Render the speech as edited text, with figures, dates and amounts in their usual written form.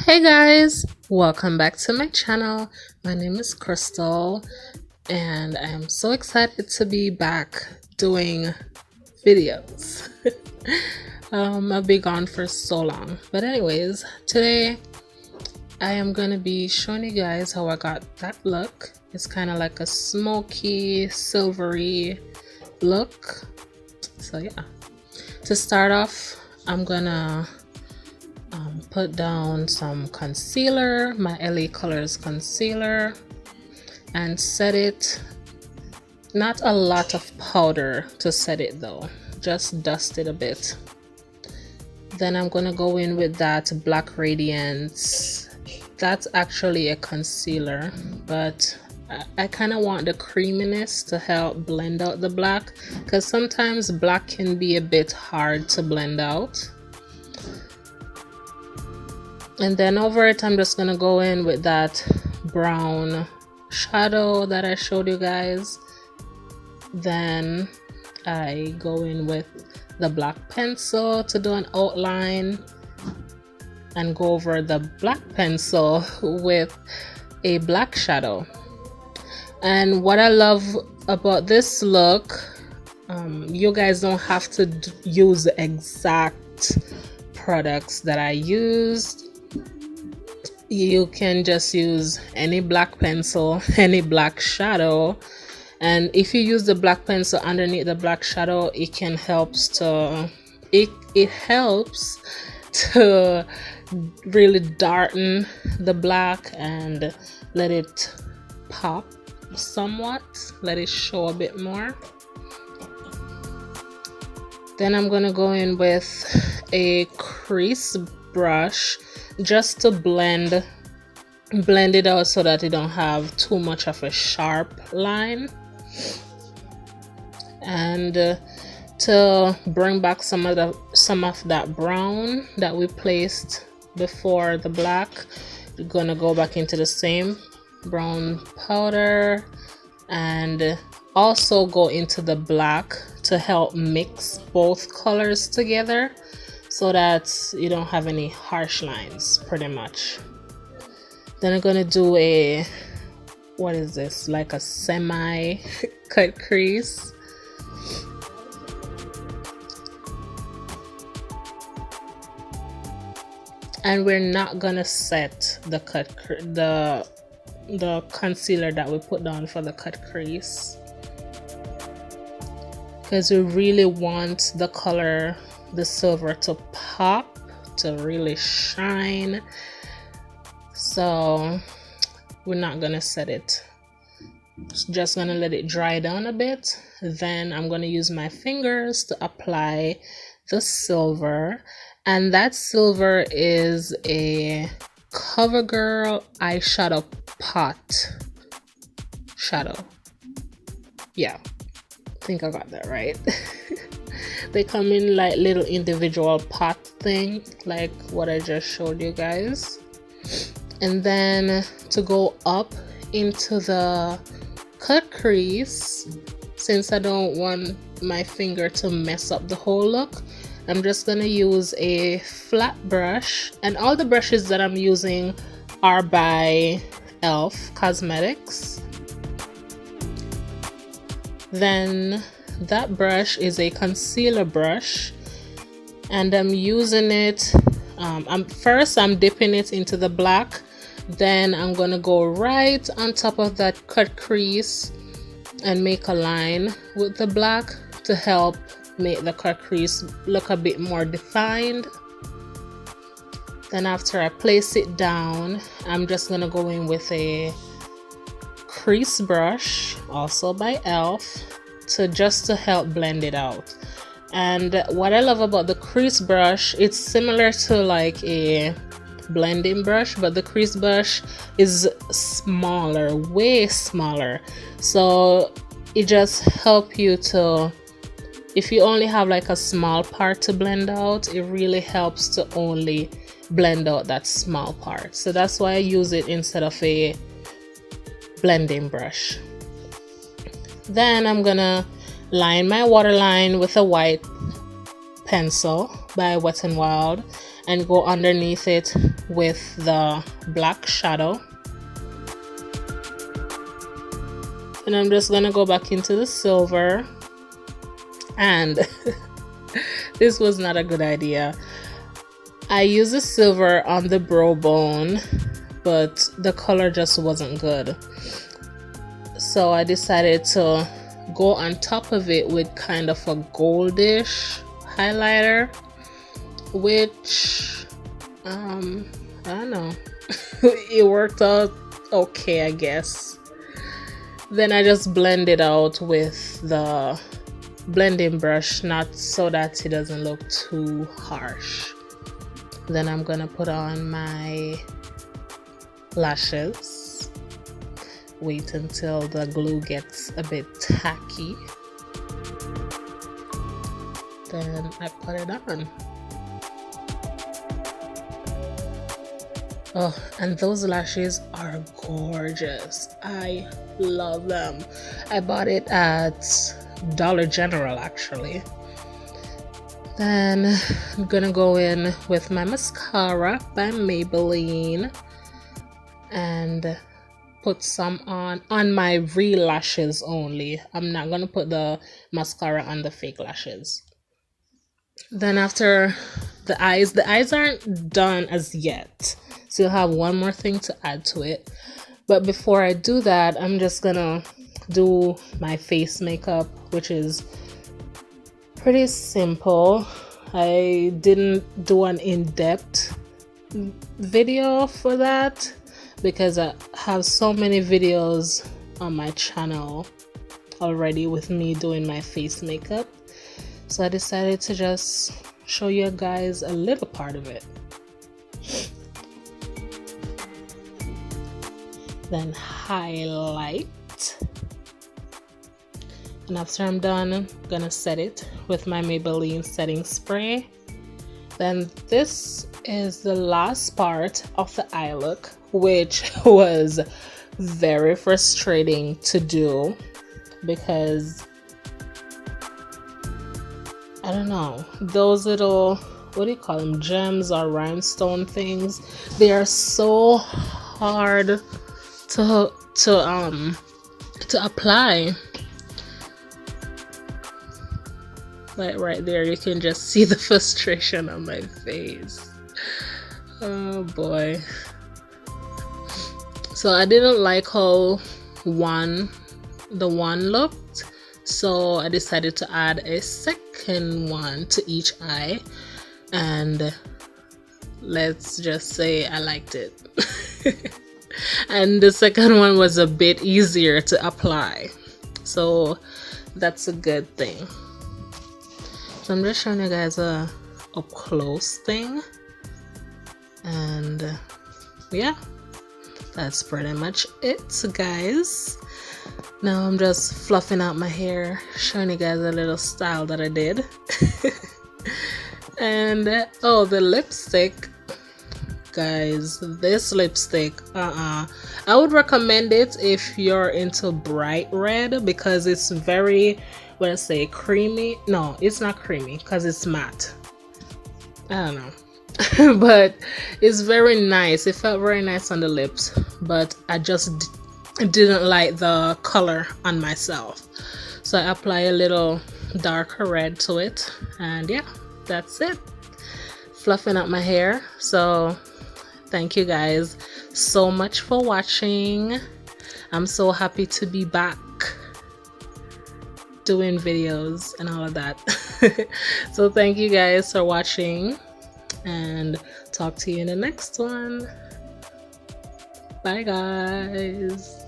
Hey guys, welcome back to my channel. My name is Crystal and I am so excited to be back doing videos. I've been gone for so long, but anyways, today I am gonna be showing you guys how I got that look. It's kind of like a smoky, silvery look. So yeah, to start off, I'm gonna put down some concealer, my LA Colors concealer, and set it. Not a lot of powder to set it though, just dust it a bit. Then I'm gonna go in with that black Radiance. That's actually a concealer, but I kind of want the creaminess to help blend out the black, because sometimes black can be a bit hard to blend out. And then over it, I'm just gonna go in with that brown shadow that I showed you guys. Then I go in with the black pencil to do an outline and go over the black pencil with a black shadow. And what I love about this look, you guys don't have to use the exact products that I used. You can just use any black pencil, any black shadow, and if you use the black pencil underneath the black shadow, it helps to really darken the black and let it pop somewhat, let it show a bit more. Then I'm gonna go in with a crease brush just to blend it out so that you don't have too much of a sharp line, and to bring back some of that brown that we placed before the black, you're gonna go back into the same brown powder and also go into the black to help mix both colors together, so that you don't have any harsh lines, pretty much. Then I'm gonna do a, what is this, like a semi cut crease. And we're not gonna set the the concealer that we put down for the cut crease, because we really want the color, the silver, to pop, to really shine. So we're not gonna set it, just gonna let it dry down a bit. Then I'm gonna use my fingers to apply the silver, and that silver is a Covergirl eyeshadow pot shadow. Yeah, I think I got that right. They come in like little individual pot thing, like what I just showed you guys. And then to go up into the cut crease, since I don't want my finger to mess up the whole look, I'm just gonna use a flat brush, and all the brushes that I'm using are by e.l.f. Cosmetics. Then that brush is a concealer brush, and I'm using it, first I'm dipping it into the black, then I'm gonna go right on top of that cut crease and make a line with the black to help make the cut crease look a bit more defined. Then after I place it down, I'm just gonna go in with a crease brush, also by e.l.f., to help blend it out. And what I love about the crease brush, it's similar to like a blending brush, but the crease brush is smaller, way smaller, so it just helps you to, if you only have like a small part to blend out, it really helps to only blend out that small part. So that's why I use it instead of a blending brush. Then I'm gonna line my waterline with a white pencil by Wet n Wild, and go underneath it with the black shadow. And I'm just gonna go back into the silver, and this was not a good idea. I used the silver on the brow bone, but the color just wasn't good. So I decided to go on top of it with kind of a goldish highlighter, which I don't know, it worked out okay, I guess. Then I just blend it out with the blending brush, not so that it doesn't look too harsh. Then I'm gonna put on my lashes. Wait until the glue gets a bit tacky. Then I put it on. Oh, and those lashes are gorgeous. I love them. I bought it at Dollar General actually. Then I'm gonna go in with my mascara by Maybelline and put some on my real lashes only. I'm not gonna put the mascara on the fake lashes. Then after the eyes aren't done as yet. Still have one more thing to add to it. But before I do that, I'm just gonna do my face makeup, which is pretty simple. I didn't do an in-depth video for that because I have so many videos on my channel already with me doing my face makeup. So I decided to just show you guys a little part of it. Then highlight. And after I'm done, I'm gonna set it with my Maybelline setting spray. Then this is the last part of the eye look, which was very frustrating to do because I don't know, those little, what do you call them, gems or rhinestone things, they are so hard to apply. Like right there, you can just see the frustration on my face. Oh boy. So I didn't like how the one looked, so I decided to add a second one to each eye, and let's just say I liked it. And the second one was a bit easier to apply, so that's a good thing. So I'm just showing you guys a up close thing, and yeah, that's pretty much it, guys. Now I'm just fluffing out my hair, showing you guys a little style that I did. And oh, the lipstick, guys, this lipstick, I would recommend it if you're into bright red because it's very, what I say, creamy. No, it's not creamy because it's matte. I don't know. But it's very nice. It felt very nice on the lips, but I just didn't like the color on myself, so I apply a little darker red to it, and yeah, that's it. Fluffing up my hair. So thank you guys so much for watching. I'm so happy to be back doing videos and all of that. So thank you guys for watching, and talk to you in the next one. Bye guys.